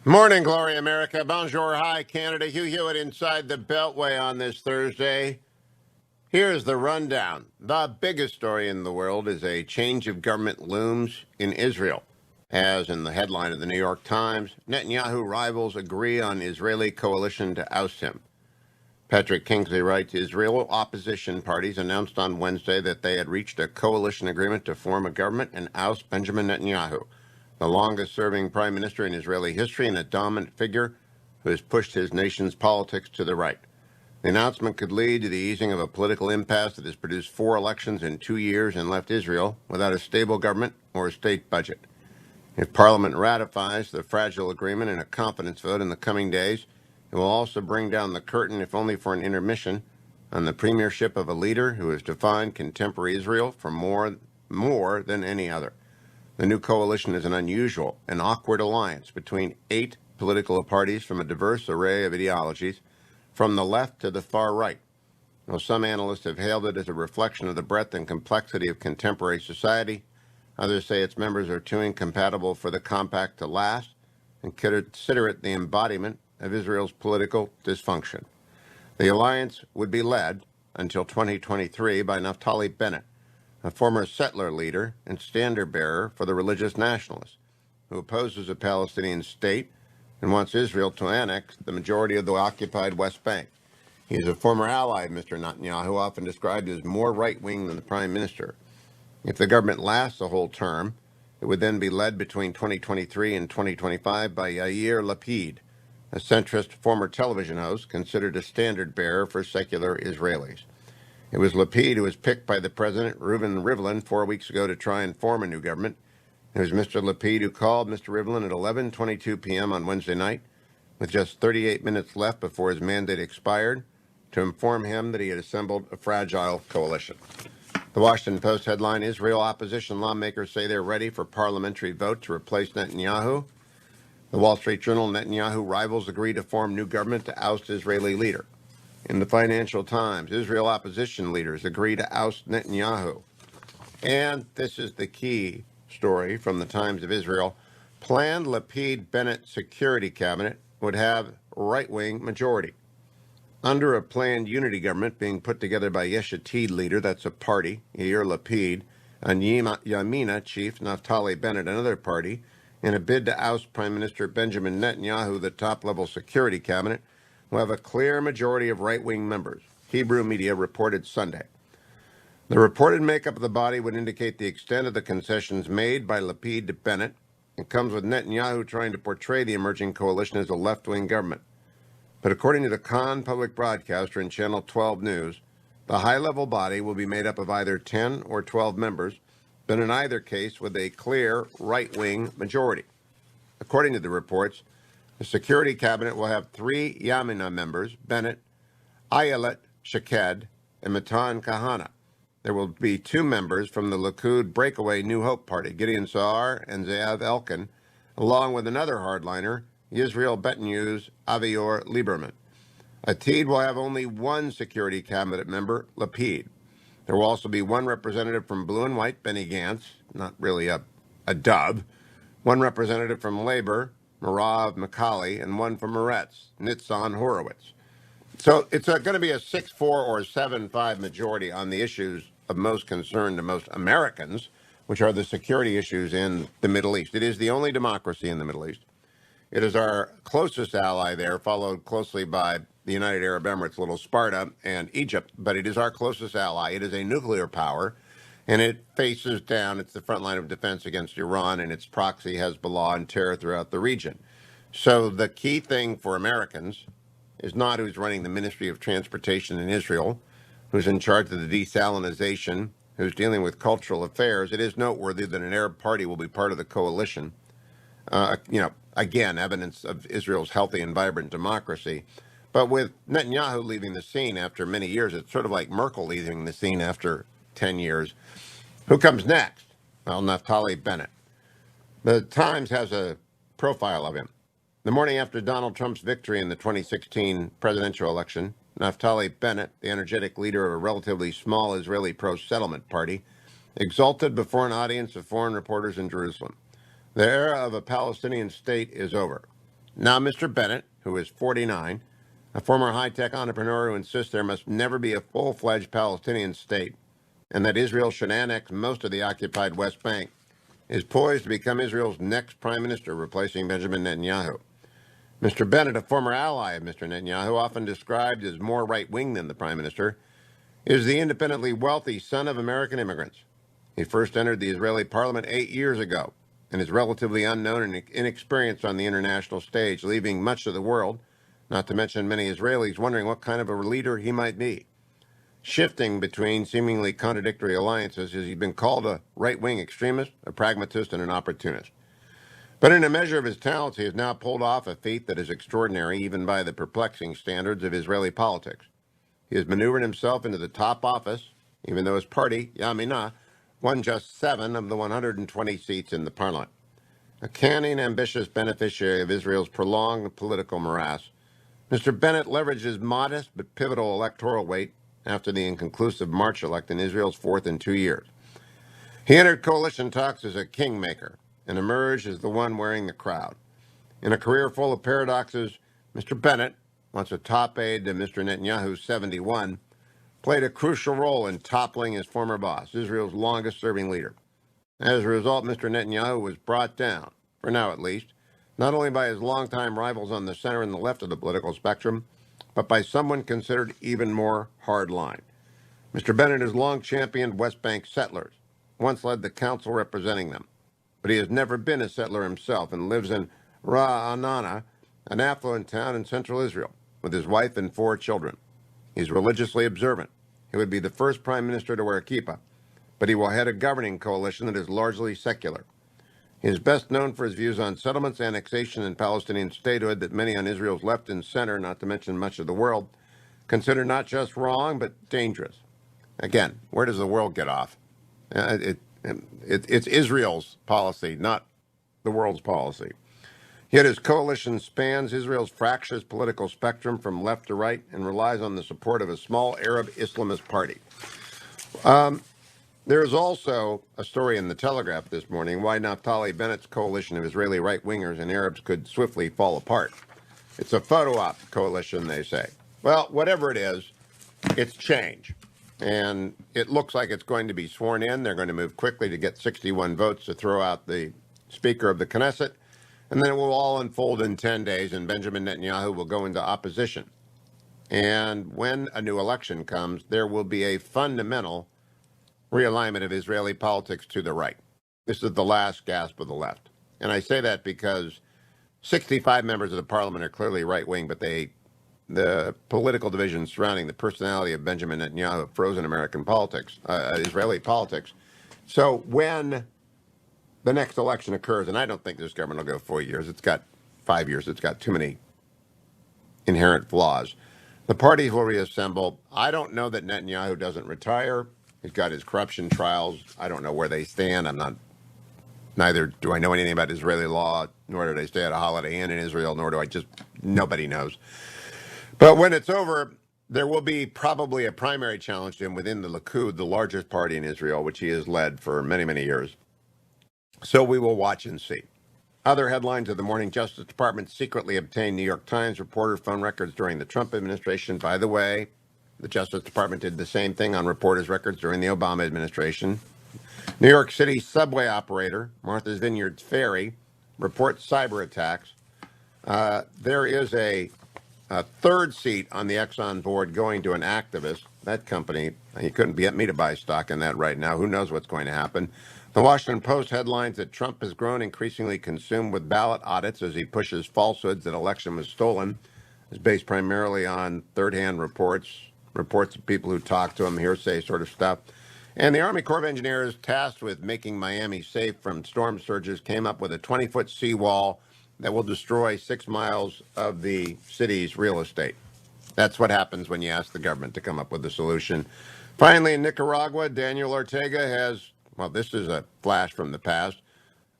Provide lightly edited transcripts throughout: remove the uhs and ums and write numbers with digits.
Morning, Glory America. Bonjour, hi, Canada. Hugh Hewitt inside the Beltway on this Thursday. Here's the rundown. The biggest story in the world is a change of government looms in Israel. As in the headline of the New York Times, Netanyahu rivals agree on Israeli coalition to oust him. Patrick Kingsley writes, Israel opposition parties announced on Wednesday that they had reached a coalition agreement to form a government and oust Benjamin Netanyahu, the longest-serving prime minister in Israeli history and a dominant figure who has pushed his nation's politics to the right. The announcement could lead to the easing of a political impasse that has produced 4 elections in 2 years and left Israel without a stable government or a state budget. If Parliament ratifies the fragile agreement in a confidence vote in the coming days, it will also bring down the curtain, if only for an intermission, on the premiership of a leader who has defined contemporary Israel for more than any other. The new coalition is an unusual and awkward alliance between 8 political parties from a diverse array of ideologies, from the left to the far right. While some analysts have hailed it as a reflection of the breadth and complexity of contemporary society, others say its members are too incompatible for the compact to last and consider it the embodiment of Israel's political dysfunction. The alliance would be led, until 2023, by Naftali Bennett, a former settler leader and standard-bearer for the religious nationalists, who opposes a Palestinian state and wants Israel to annex the majority of the occupied West Bank. He is a former ally of Mr. Netanyahu, often described as more right-wing than the prime minister. If the government lasts a whole term, it would then be led between 2023 and 2025 by Yair Lapid, a centrist former television host considered a standard-bearer for secular Israelis. It was Lapid who was picked by the president, Reuven Rivlin, 4 weeks ago to try and form a new government. It was Mr. Lapid who called Mr. Rivlin at 11:22 p.m. on Wednesday night, with just 38 minutes left before his mandate expired, to inform him that he had assembled a fragile coalition. The Washington Post headline, Israel opposition lawmakers say they're ready for parliamentary vote to replace Netanyahu. The Wall Street Journal, Netanyahu rivals agree to form new government to oust Israeli leader. In the Financial Times, Israel opposition leaders agree to oust Netanyahu. And this is the key story from the Times of Israel. Planned Lapid-Bennett security cabinet would have right-wing majority. Under a planned unity government being put together by Yesh Atid leader, that's a party, Yair Lapid, and Yamina chief Naftali Bennett, another party, in a bid to oust Prime Minister Benjamin Netanyahu, the top-level security cabinet will have a clear majority of right-wing members, Hebrew media reported Sunday. The reported makeup of the body would indicate the extent of the concessions made by Lapid to Bennett, and comes with Netanyahu trying to portray the emerging coalition as a left-wing government. But according to the Khan public broadcaster and Channel 12 News, the high-level body will be made up of either 10 or 12 members, but in either case with a clear right-wing majority. According to the reports, the security cabinet will have 3 Yamina members, Bennett, Ayelet Shaked, and Matan Kahana. There will be 2 members from the Likud breakaway New Hope Party, Gideon Sa'ar and Ze'ev Elkin, along with another hardliner, Yisrael Betenu's Avior Lieberman. Atid will have only 1 security cabinet member, Lapid. There will also be 1 representative from Blue and White, Benny Gantz, not really a dub, 1 representative from Labor, Marav Macaulay, and 1 from Meretz, Nitzan Horowitz. So it's going to be a 6-4 or 7-5 majority on the issues of most concern to most Americans, which are the security issues in the Middle East. It is the only democracy in the Middle East. It is our closest ally there, followed closely by the United Arab Emirates, little Sparta, and Egypt, but it is our closest ally. It is a nuclear power, and it faces down, it's the front line of defense against Iran and its proxy Hezbollah and terror throughout the region. So the key thing for Americans is not who's running the Ministry of Transportation in Israel, who's in charge of the desalinization, who's dealing with cultural affairs. It is noteworthy that an Arab party will be part of the coalition. Again, evidence of Israel's healthy and vibrant democracy. But with Netanyahu leaving the scene after many years, it's sort of like Merkel leaving the scene after 10 years. Who comes next? Well, Naftali Bennett. The Times has a profile of him. The morning after Donald Trump's victory in the 2016 presidential election, Naftali Bennett, the energetic leader of a relatively small Israeli pro-settlement party, exulted before an audience of foreign reporters in Jerusalem. The era of a Palestinian state is over. Now, Mr. Bennett, who is 49, a former high-tech entrepreneur who insists there must never be a full-fledged Palestinian state and that Israel should annex most of the occupied West Bank, is poised to become Israel's next prime minister, replacing Benjamin Netanyahu. Mr. Bennett, a former ally of Mr. Netanyahu, often described as more right-wing than the prime minister, is the independently wealthy son of American immigrants. He first entered the Israeli parliament 8 years ago and is relatively unknown and inexperienced on the international stage, leaving much of the world, not to mention many Israelis, wondering what kind of a leader he might be. Shifting between seemingly contradictory alliances, as he's been called a right-wing extremist, a pragmatist, and an opportunist. But in a measure of his talents, he has now pulled off a feat that is extraordinary even by the perplexing standards of Israeli politics. He has maneuvered himself into the top office, even though his party, Yamina, won just 7 of the 120 seats in the parliament. A canny, ambitious beneficiary of Israel's prolonged political morass, Mr. Bennett leveraged his modest but pivotal electoral weight after the inconclusive March election in Israel's 4th in 2 years. He entered coalition talks as a kingmaker and emerged as the one wearing the crowd. In a career full of paradoxes, Mr. Bennett, once a top aide to Mr. Netanyahu's 71, played a crucial role in toppling his former boss, Israel's longest-serving leader. As a result, Mr. Netanyahu was brought down, for now at least, not only by his longtime rivals on the center and the left of the political spectrum, but by someone considered even more hardline. Mr. Bennett has long championed West Bank settlers, once led the council representing them, but he has never been a settler himself and lives in Ra'anana, an affluent town in central Israel, with his wife and 4 children. He's religiously observant. He would be the first prime minister to wear a kippah, but he will head a governing coalition that is largely secular. He is best known for his views on settlements, annexation, and Palestinian statehood that many on Israel's left and center, not to mention much of the world, consider not just wrong, but dangerous. Again, where does the world get off? It's Israel's policy, not the world's policy. Yet his coalition spans Israel's fractious political spectrum from left to right and relies on the support of a small Arab Islamist party. There is also a story in the Telegraph this morning why Naftali Bennett's coalition of Israeli right-wingers and Arabs could swiftly fall apart. It's a photo op coalition, they say. Well, whatever it is, it's change. And it looks like it's going to be sworn in. They're going to move quickly to get 61 votes to throw out the Speaker of the Knesset. And then it will all unfold in 10 days, and Benjamin Netanyahu will go into opposition. And when a new election comes, there will be a fundamental realignment of Israeli politics to the right. This is the last gasp of the left. And I say that because 65 members of the parliament are clearly right-wing, but the political divisions surrounding the personality of Benjamin Netanyahu have frozen American politics, Israeli politics. So when the next election occurs, and I don't think this government will go 4 years. It's got 5 years. It's got too many inherent flaws. The parties will reassemble. I don't know that Netanyahu doesn't retire. He's got his corruption trials. I don't know where they stand. Neither do I know anything about Israeli law, nor did I stay at a Holiday Inn in Israel, nor do I nobody knows. But when it's over, there will be probably a primary challenge to him within the Likud, the largest party in Israel, which he has led for many, many years. So we will watch and see. Other headlines of the morning: Justice Department secretly obtained New York Times reporter phone records during the Trump administration. By the way, the Justice Department did the same thing on reporters' records during the Obama administration. New York City subway operator Martha's Vineyard Ferry reports cyber attacks. There is a third seat on the Exxon board going to an activist. That company, you couldn't get me to buy stock in that right now. Who knows what's going to happen? The Washington Post headlines that Trump has grown increasingly consumed with ballot audits as he pushes falsehoods that election was stolen. It's based primarily on third-hand reports of people who talk to him, hearsay sort of stuff. And the Army Corps of Engineers, tasked with making Miami safe from storm surges, came up with a 20-foot seawall that will destroy 6 miles of the city's real estate. That's what happens when you ask the government to come up with a solution. Finally, in Nicaragua, Daniel Ortega has, well, this is a flash from the past,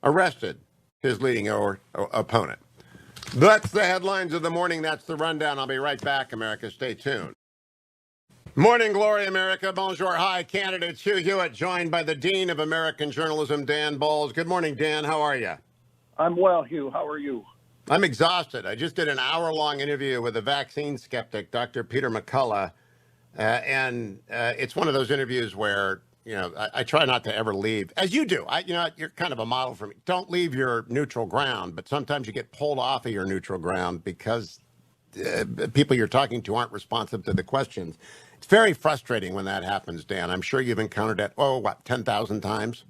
arrested his leading opponent. That's the headlines of the morning. That's the rundown. I'll be right back, America. Stay tuned. Morning glory, America. Bonjour. Hi, candidates. Hugh Hewitt, joined by the Dean of American Journalism, Dan Balz. Good morning, Dan. How are you? I'm well, Hugh. How are you? I'm exhausted. I just did an hour-long interview with a vaccine skeptic, Dr. Peter McCullough, and it's one of those interviews where I try not to ever leave, as you do. You're kind of a model for me. Don't leave your neutral ground, but sometimes you get pulled off of your neutral ground because people you're talking to aren't responsive to the questions. It's very frustrating when that happens, Dan. I'm sure you've encountered that. 10,000 times?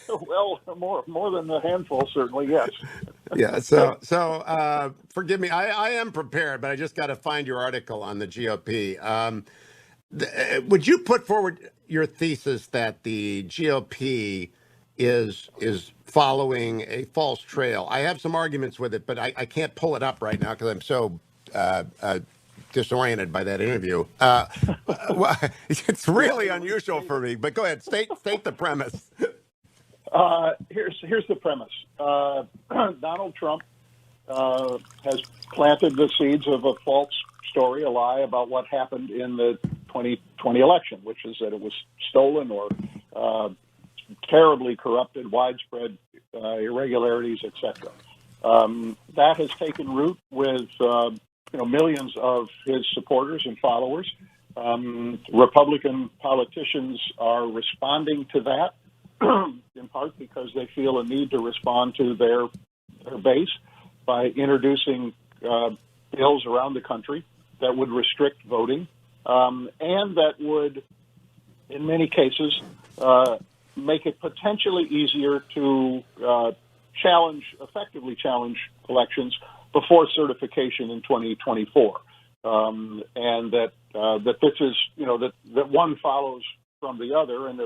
Well, more than a handful, certainly, yes. Yeah. So forgive me. I am prepared, but I just got to find your article on the GOP. Would you put forward your thesis that the GOP is following a false trail? I have some arguments with it, but I can't pull it up right now because I'm so disoriented by that interview. Well, it's really unusual for me. But go ahead, state the premise. Here's the premise. Donald Trump has planted the seeds of a false story, a lie about what happened in the 2020 election, which is that it was stolen or terribly corrupted, widespread irregularities, etc. That has taken root with millions of his supporters and followers. Republican politicians are responding to that, in part because they feel a need to respond to their base by introducing bills around the country that would restrict voting and that would, in many cases, make it potentially easier to effectively challenge elections before certification in 2024, and that this is that one follows from the other, and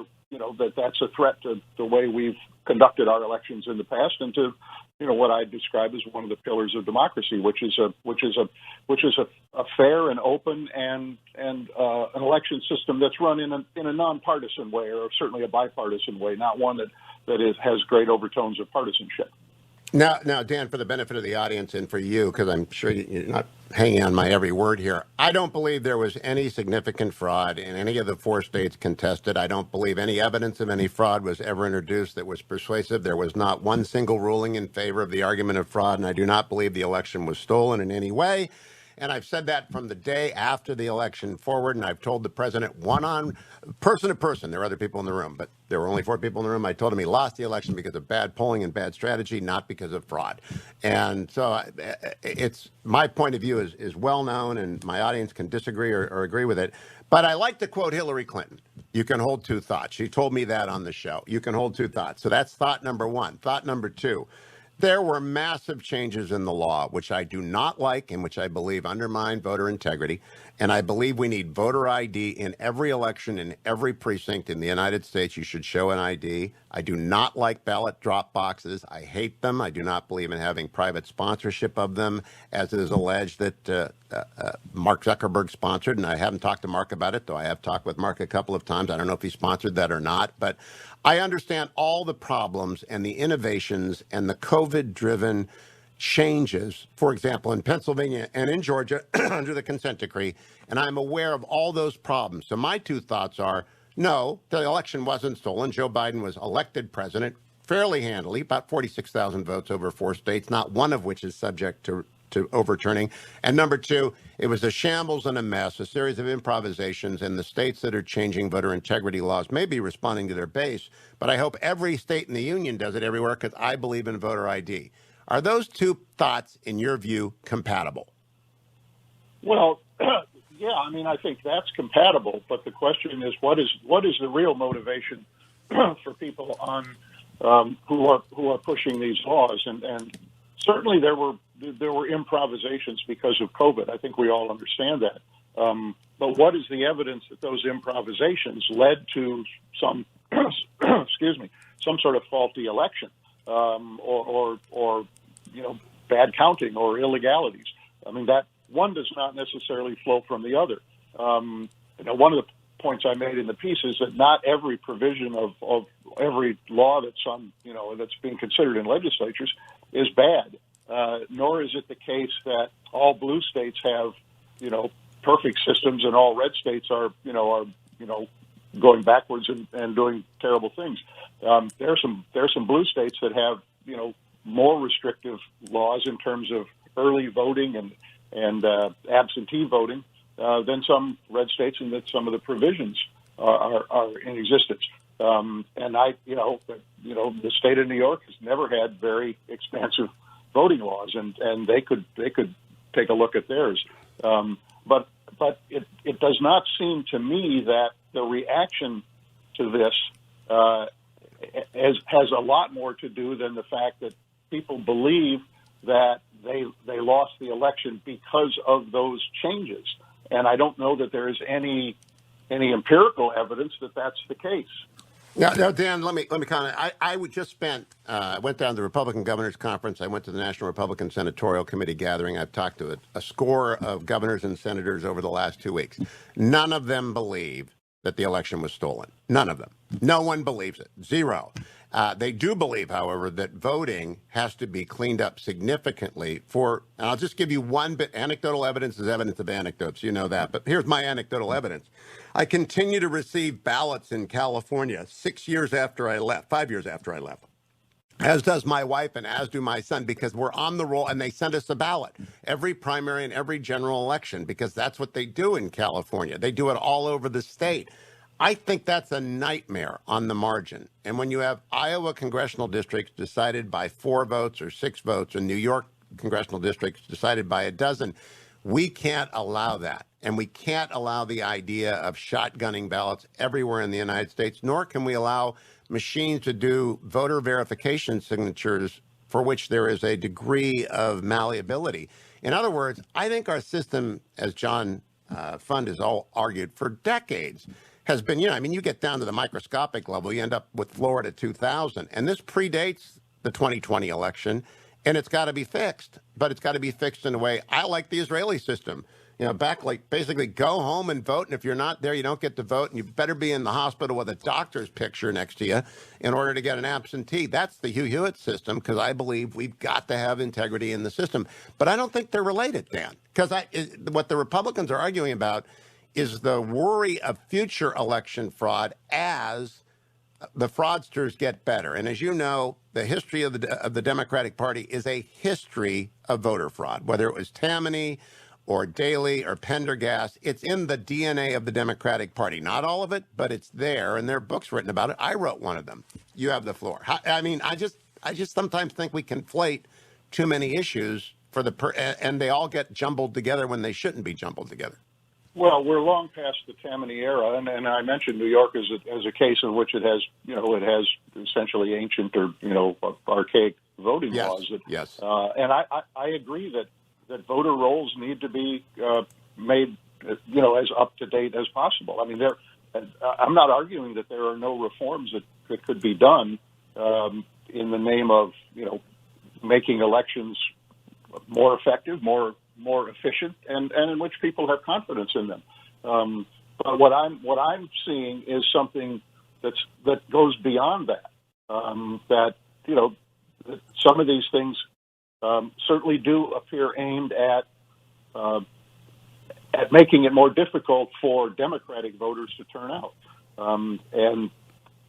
that's a threat to the way we've conducted our elections in the past, and to what I describe as one of the pillars of democracy, which is a fair and open and an election system that's run in a nonpartisan way, or certainly a bipartisan way, not one that has great overtones of partisanship. Now, Dan, for the benefit of the audience and for you, because I'm sure you're not hanging on my every word here, I don't believe there was any significant fraud in any of the 4 states contested. I don't believe any evidence of any fraud was ever introduced that was persuasive. There was not one single ruling in favor of the argument of fraud, and I do not believe the election was stolen in any way. And I've said that from the day after the election forward, and I've told the president person to person. There were other people in the room, but there were only 4 people in the room. I told him he lost the election because of bad polling and bad strategy, not because of fraud. And so it's my point of view is well known, and my audience can disagree or agree with it. But I like to quote Hillary Clinton. You can hold 2 thoughts. She told me that on the show. You can hold 2 thoughts. So that's thought number 1. Thought number 2. There were massive changes in the law, which I do not like and which I believe undermine voter integrity. And I believe we need voter ID in every election, in every precinct in the United States. You should show an ID. I do not like ballot drop boxes. I hate them. I do not believe in having private sponsorship of them, as it is alleged that Mark Zuckerberg sponsored. And I haven't talked to Mark about it, though I have talked with Mark a couple of times. I don't know if he sponsored that or not. But I understand all the problems and the innovations and the COVID-driven changes, for example, in Pennsylvania and in Georgia under the consent decree, and I'm aware of all those problems. So my 2 thoughts are, no, the election wasn't stolen. Joe Biden was elected president fairly handily, about 46,000 votes over 4 states, not one of which is subject to overturning. And number 2, it was a shambles and a mess, a series of improvisations, and the states that are changing voter integrity laws may be responding to their base, but I hope every state in the union does it everywhere because I believe in voter ID. Are those 2 thoughts, in your view, compatible? Well, yeah, I mean, I think that's compatible, but the question is, what is the real motivation for people who are pushing these laws? And certainly there were improvisations because of COVID. I think we all understand that. But what is the evidence that those improvisations led to some some sort of faulty election, or bad counting or illegalities? I mean, that one does not necessarily flow from the other. One of the points I made in the piece is that not every provision of every law that's being considered in legislatures is bad. Nor is it the case that all blue states have, perfect systems and all red states are going backwards and doing terrible things. There are some blue states that have, more restrictive laws in terms of early voting and absentee voting than some red states, and that some of the provisions are in existence. And the state of New York has never had very expansive voting laws, and they could take a look at theirs. But it does not seem to me that the reaction to this has a lot more to do than the fact that people believe that they lost the election because of those changes. And I don't know that there is any empirical evidence that that's the case. No, Dan, let me comment. I went down to the Republican Governors Conference. I went to the National Republican Senatorial Committee gathering. I've talked to a score of governors and senators over the last 2 weeks. None of them believe that the election was stolen. None of them. No one believes it. Zero. They do believe, however, that voting has to be cleaned up significantly and I'll just give you one bit. Anecdotal evidence is evidence of anecdotes. You know that. But here's my anecdotal evidence. I continue to receive ballots in California 5 years after I left, as does my wife and as do my son, because we're on the roll and they send us a ballot every primary and every general election, because that's what they do in California. They do it all over the state. I think that's a nightmare on the margin. And when you have Iowa congressional districts decided by 4 votes or 6 votes, and New York congressional districts decided by a dozen, we can't allow that. And we can't allow the idea of shotgunning ballots everywhere in the United States, nor can we allow machines to do voter verification signatures for which there is a degree of malleability. In other words, I think our system, as John Fund has all argued for decades, has been, you get down to the microscopic level, you end up with Florida 2000. And this predates the 2020 election, and it's got to be fixed. But it's got to be fixed in a way, I like the Israeli system. Basically go home and vote. And if you're not there, you don't get to vote. And you better be in the hospital with a doctor's picture next to you in order to get an absentee. That's the Hugh Hewitt system, because I believe we've got to have integrity in the system. But I don't think they're related, Dan, because what the Republicans are arguing about is the worry of future election fraud as the fraudsters get better. And as you know, the history of the Democratic Party is a history of voter fraud, whether it was Tammany or Daley or Pendergast. It's in the DNA of the Democratic Party. Not all of it, but it's there, and there are books written about it. I wrote one of them. You have the floor. I just sometimes think we conflate too many issues and they all get jumbled together when they shouldn't be jumbled together. Well, we're long past the Tammany era, and I mentioned New York as a case in which it has essentially ancient or archaic voting laws. Yes. And I agree that voter rolls need to be made as up to date as possible. I mean, I'm not arguing that there are no reforms that could be done in the name of making elections more effective, more efficient, and in which people have confidence in them. But what I'm seeing is something that goes beyond that. That some of these things certainly do appear aimed at making it more difficult for Democratic voters to turn out, and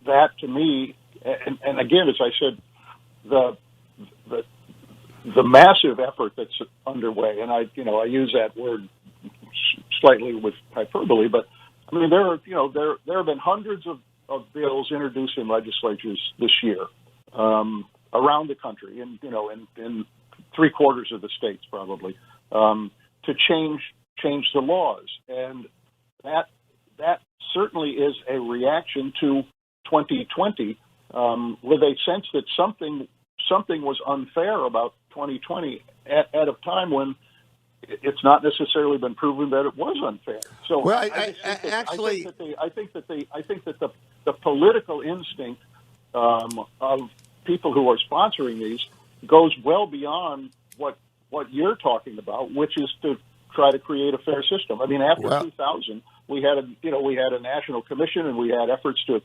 that to me, and again, as I said, the massive effort that's underway, and I use that word slightly with hyperbole, but I mean there have been hundreds of bills introduced in legislatures this year around the country, and in 3/4 of the states probably, to change the laws, and that certainly is a reaction to 2020, with a sense that something was unfair about 2020 at a time when it's not necessarily been proven that it was unfair. So, well, I think that the political instinct of people who are sponsoring these goes well beyond what you're talking about, which is to try to create a fair system. I mean, after 2000, we had a national commission, and we had efforts to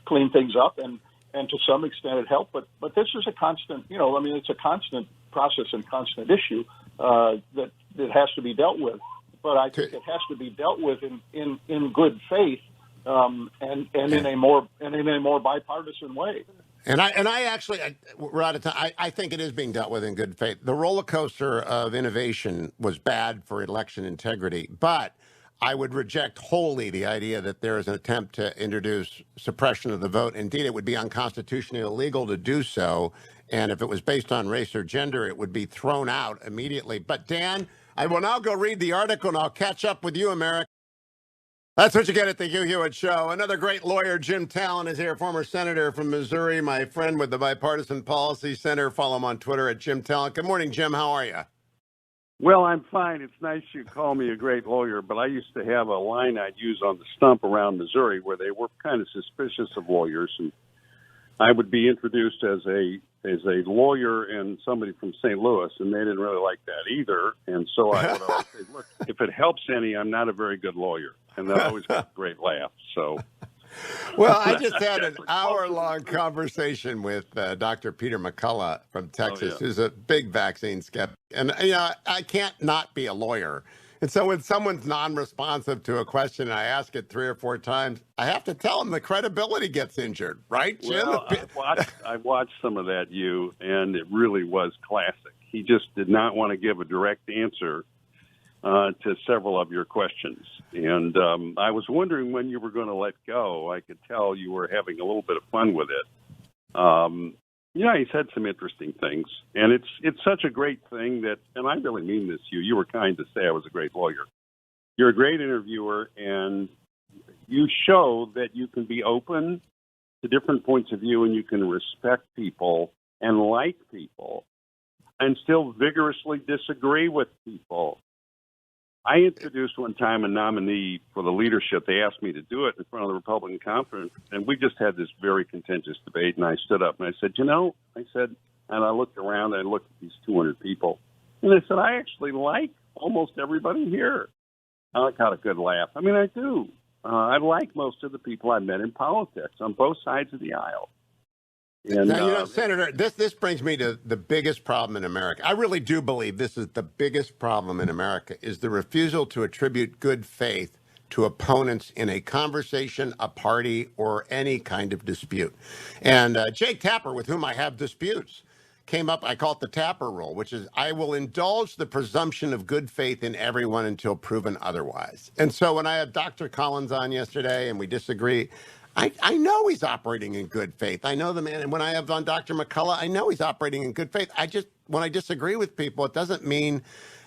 clean things up, and to some extent it helped. But this is a constant, it's a constant process and constant issue that has to be dealt with. But I think it has to be dealt with in good faith, and in a more bipartisan way. And I actually, we're out of time. I think it is being dealt with in good faith. The roller coaster of innovation was bad for election integrity, but I would reject wholly the idea that there is an attempt to introduce suppression of the vote. Indeed, it would be unconstitutionally illegal to do so. And if it was based on race or gender, it would be thrown out immediately. But Dan, I will now go read the article and I'll catch up with you, America. That's what you get at the Hugh Hewitt Show. Another great lawyer, Jim Talent, is here, former senator from Missouri, my friend with the Bipartisan Policy Center. Follow him on Twitter at Jim Talent. Good morning, Jim. How are you? Well, I'm fine. It's nice you call me a great lawyer, but I used to have a line I'd use on the stump around Missouri where they were kind of suspicious of lawyers, and I would be introduced as a lawyer and somebody from St. Louis, and they didn't really like that either. And so I would always say, look, if it helps any, I'm not a very good lawyer. And that always got a great laugh. So, well, I just had an hour-long conversation with Dr. Peter McCullough from Texas, who's a big vaccine skeptic. And, I can't not be a lawyer. And so when someone's non-responsive to a question and I ask it 3 or 4 times, I have to tell them the credibility gets injured, right, Jim? Well, I watched some of that, and it really was classic. He just did not want to give a direct answer to several of your questions. And I was wondering when you were going to let go. I could tell you were having a little bit of fun with it. He said some interesting things. And it's such a great thing that, and I really mean this, you were kind to say I was a great lawyer. You're a great interviewer, and you show that you can be open to different points of view and you can respect people and like people and still vigorously disagree with people. I introduced one time a nominee for the leadership. They asked me to do it in front of the Republican conference, and we just had this very contentious debate, and I stood up and I said, and I looked around and I looked at these 200 people, and I said, I actually like almost everybody here. I got a good laugh. I mean, I do. I like most of the people I've met in politics on both sides of the aisle. And, now, Senator, this brings me to the biggest problem in America. I really do believe this is the biggest problem in America, is the refusal to attribute good faith to opponents in a conversation, a party, or any kind of dispute. And Jake Tapper, with whom I have disputes, came up, I call it the Tapper rule, which is I will indulge the presumption of good faith in everyone until proven otherwise. And so when I had Dr. Collins on yesterday and we disagree, I know he's operating in good faith. I know the man. And when I have on Dr. McCullough, I know he's operating in good faith. When I disagree with people, it doesn't mean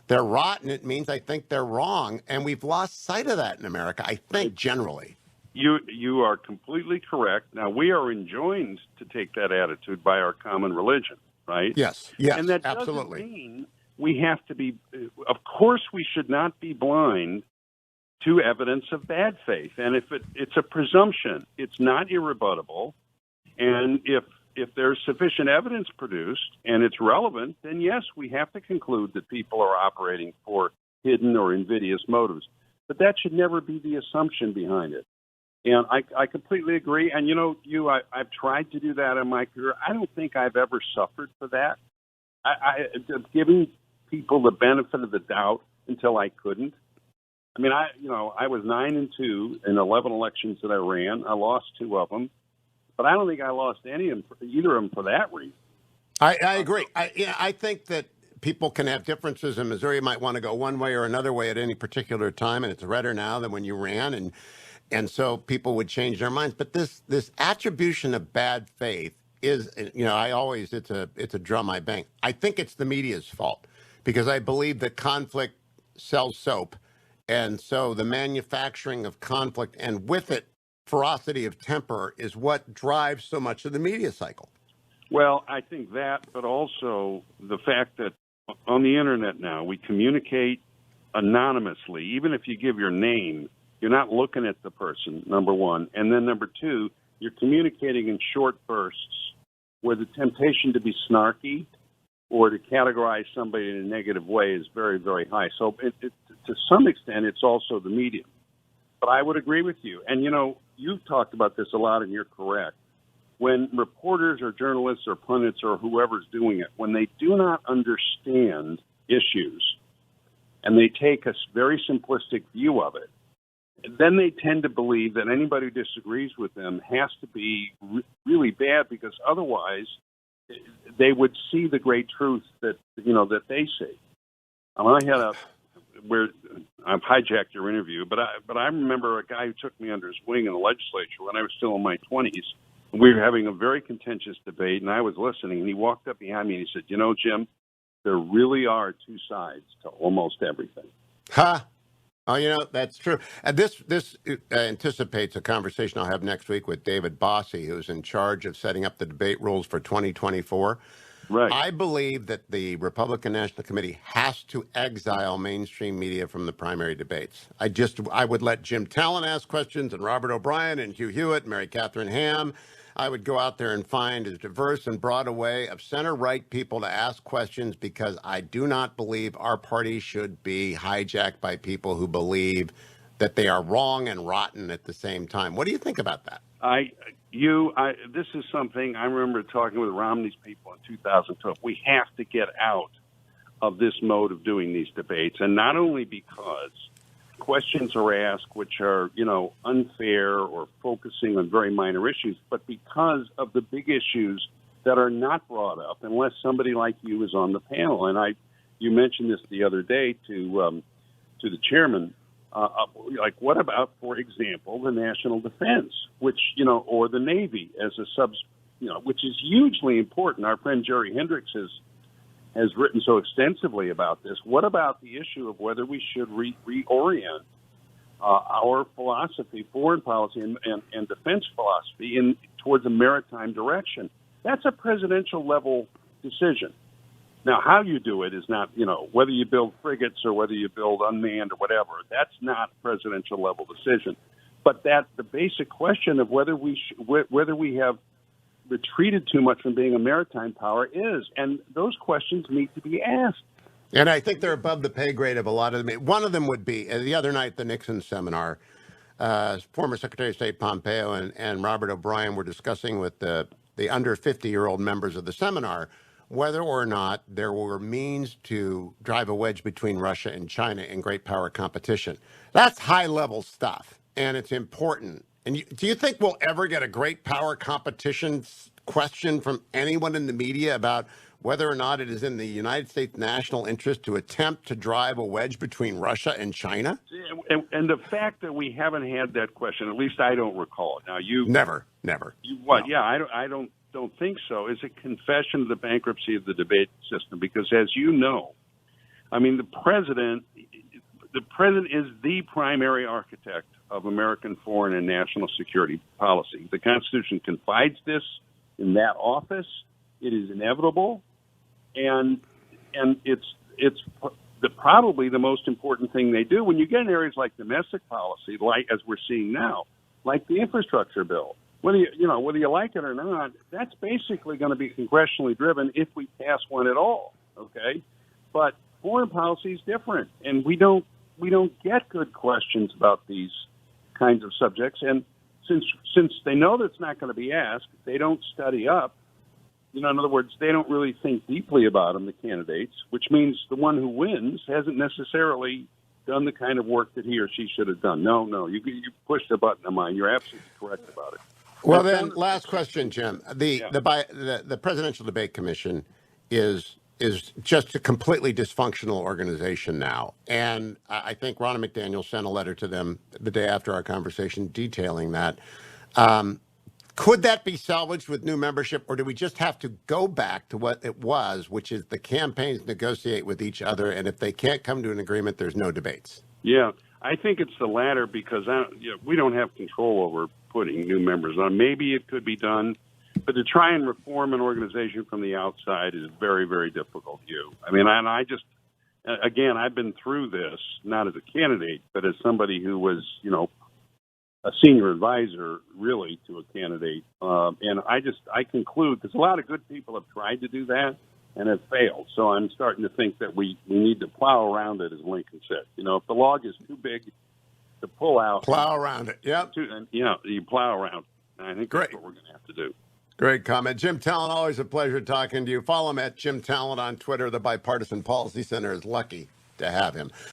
they're rotten. It means I think they're wrong. And we've lost sight of that in America, I think, generally. You are completely correct. Now, we are enjoined to take that attitude by our common religion, right? Yes, and that absolutely. Doesn't mean we have to be, of course, we should not be blind to evidence of bad faith. And if it's a presumption, it's not irrebuttable. And if there's sufficient evidence produced and it's relevant, then yes, we have to conclude that people are operating for hidden or invidious motives. But that should never be the assumption behind it. And I completely agree. And, I've tried to do that in my career. I don't think I've ever suffered for that. I'm giving people the benefit of the doubt until I couldn't. I mean, I was 9-2 in 11 elections that I ran. I lost 2 of them, but I don't think I lost either of them for that reason. I agree. I think that people can have differences in Missouri. Might want to go one way or another way at any particular time, and it's redder now than when you ran, and so people would change their minds. But this attribution of bad faith is, it's a drum I bang. I think it's the media's fault because I believe that conflict sells soap. And so the manufacturing of conflict and with it, ferocity of temper is what drives so much of the media cycle. Well, I think that, but also the fact that on the Internet now, we communicate anonymously. Even if you give your name, you're not looking at the person, number one. And then number two, you're communicating in short bursts where the temptation to be snarky or to categorize somebody in a negative way is very, very high. So to some extent, it's also the medium. But I would agree with you. And, you've talked about this a lot, and you're correct. When reporters or journalists or pundits or whoever's doing it, when they do not understand issues and they take a very simplistic view of it, then they tend to believe that anybody who disagrees with them has to be really bad, because otherwise they would see the great truth that they see. I had where I've hijacked your interview, but I remember a guy who took me under his wing in the legislature when I was still in my 20s. We were having a very contentious debate, and I was listening, and he walked up behind me and he said, Jim, there really are two sides to almost everything. Huh? Oh, that's true. And this anticipates a conversation I'll have next week with David Bossie, who's in charge of setting up the debate rules for 2024. Right. I believe that the Republican National Committee has to exile mainstream media from the primary debates. I would let Jim Talent ask questions, and Robert O'Brien and Hugh Hewitt, and Mary Catherine Ham. I would go out there and find as diverse and broad a way of center-right people to ask questions, because I do not believe our party should be hijacked by people who believe that they are wrong and rotten at the same time. What do you think about that? This is something I remember talking with Romney's people in 2012. We have to get out of this mode of doing these debates, and not only because questions are asked which are, unfair or focusing on very minor issues, but because of the big issues that are not brought up unless somebody like you is on the panel. And you mentioned this the other day to the chairman. Like, what about, for example, the national defense, which, or the Navy as a which is hugely important. Our friend Jerry Hendricks has written so extensively about this. What about the issue of whether we should reorient our philosophy, foreign policy, and defense philosophy towards a maritime direction? That's a presidential level decision. Now, how you do it is not, whether you build frigates or whether you build unmanned or whatever. That's not a presidential level decision. But the basic question of whether we have retreated too much from being a maritime power is, and those questions need to be asked. And I think they're above the pay grade of a lot of them. One of them would be the other night, the Nixon seminar. Former Secretary of State Pompeo and Robert O'Brien were discussing with the under 50-year-old members of the seminar whether or not there were means to drive a wedge between Russia and China in great power competition. That's high-level stuff, and it's important. And do you think we'll ever get a great power competition question from anyone in the media about whether or not it is in the United States national interest to attempt to drive a wedge between Russia and China? And the fact that we haven't had that question, at least I don't recall it. Now, Never. No. Yeah, I don't think so, is a confession of the bankruptcy of the debate system, because as you know, the president is the primary architect of American foreign and national security policy. The Constitution confides this in that office. It is inevitable, and it's probably the most important thing they do. When you get in areas like domestic policy, like as we're seeing now, like the infrastructure bill, whether you like it or not, that's basically going to be congressionally driven if we pass one at all. Okay, but foreign policy is different, and we don't get good questions about these kinds of subjects. And since they know that's not going to be asked, they don't study up. In other words, they don't really think deeply about them, the candidates, which means the one who wins hasn't necessarily done the kind of work that he or she should have done. No, you pushed a button of mine. You're absolutely correct about it. Well, then, last question, Jim. The Presidential Debate Commission is just a completely dysfunctional organization now. And I think Ronna McDaniel sent a letter to them the day after our conversation detailing that. Could that be salvaged with new membership, or do we just have to go back to what it was, which is the campaigns negotiate with each other, and if they can't come to an agreement, there's no debates? Yeah, I think it's the latter, because we don't have control over putting new members on. Maybe it could be done, but to try and reform an organization from the outside is very, very difficult. Again, I've been through this, not as a candidate, but as somebody who was, a senior advisor, really, to a candidate. And I conclude, because a lot of good people have tried to do that and have failed. So I'm starting to think that we need to plow around it, as Lincoln said. If the log is too big to pull out, plow around it. Yep. You plow around. And I think that's what we're going to have to do. Great comment. Jim Talent, always a pleasure talking to you. Follow him at Jim Talent on Twitter. The Bipartisan Policy Center is lucky to have him.